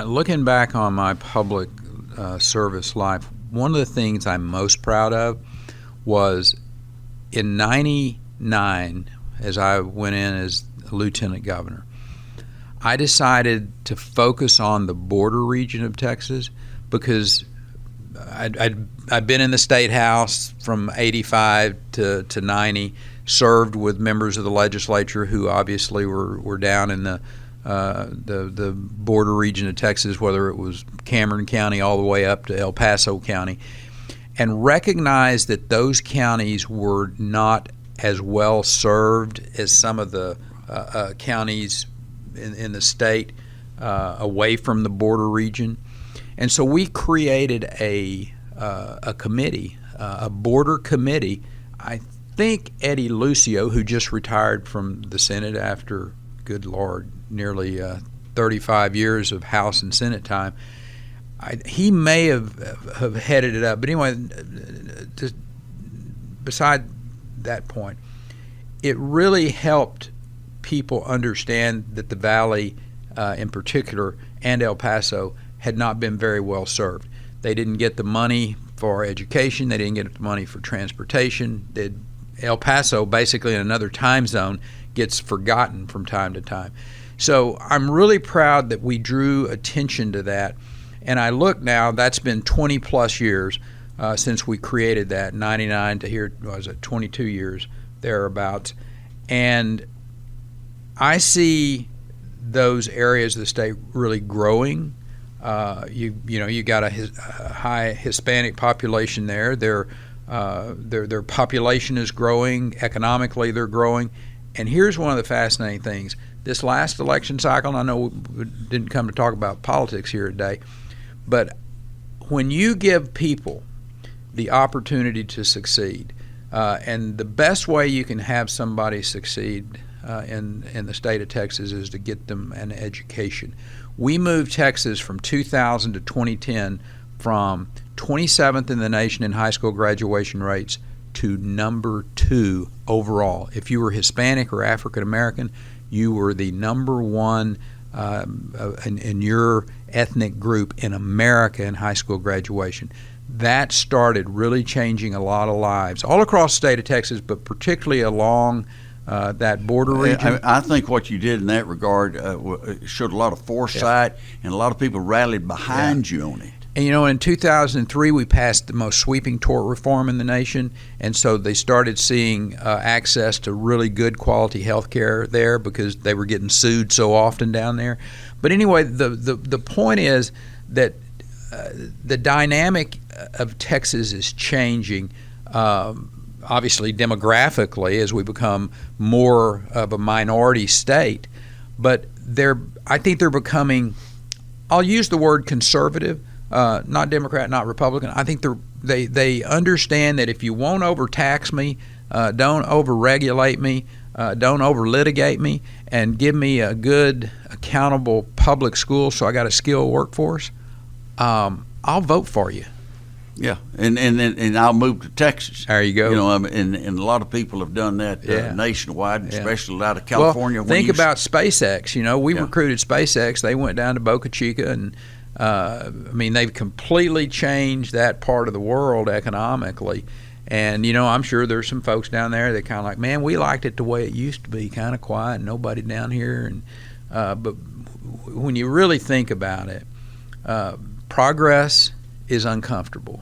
Looking back on my public service life, one of the things I'm most proud of was in '99, as I went in as lieutenant governor, I decided to focus on the border region of Texas because I'd been in the State House from '85 to '90, served with members of the legislature who obviously were down in the border region of Texas, whether it was Cameron County all the way up to El Paso County, and recognized that those counties were not as well served as some of the counties in the state away from the border region. And so we created a committee, a border committee. I think Eddie Lucio, who just retired from the Senate after, good Lord, nearly 35 years of House and Senate time, he may have headed it up. But anyway, just beside that point, it really helped people understand that the Valley in particular and El Paso had not been very well served. They didn't get the money for education. They didn't get the money for transportation. El Paso, basically in another time zone, gets forgotten from time to time. So I'm really proud that we drew attention to that. And I look now, that's been 20 plus years since we created that, 99 to here, was it 22 years, thereabouts. And I see those areas of the state really growing. You got a high Hispanic population there. Their population is growing. Economically, they're growing. And here's one of the fascinating things. This last election cycle, and I know we didn't come to talk about politics here today, but when you give people the opportunity to succeed, and the best way you can have somebody succeed in the state of Texas is to get them an education. We moved Texas from 2000 to 2010 from 27th in the nation in high school graduation rates to number 2 overall. If you were Hispanic or African American, you were the number 1 in your ethnic group in America in high school graduation. That started really changing a lot of lives all across the state of Texas, but particularly along that border region. I think what you did in that regard showed a lot of foresight, and a lot of people rallied behind you on it. And in 2003 we passed the most sweeping tort reform in the nation, and so they started seeing access to really good quality health care there because they were getting sued so often down there. But anyway, the point is that the dynamic of Texas is changing, obviously demographically as we become more of a minority state, but I think they're becoming, I'll use the word conservative, not Democrat, not Republican. I think they understand that if you won't overtax me, don't overregulate me, don't over-litigate me, and give me a good, accountable public school so I got a skilled workforce, I'll vote for you. Yeah, and I'll move to Texas. There you go. And a lot of people have done that nationwide, especially out of California. Well, think about SpaceX. We recruited SpaceX. They went down to Boca Chica, and they've completely changed that part of the world economically. And I'm sure there's some folks down there that kind of like, man, we liked it the way it used to be, kind of quiet, nobody down here. And but when you really think about it, progress is uncomfortable.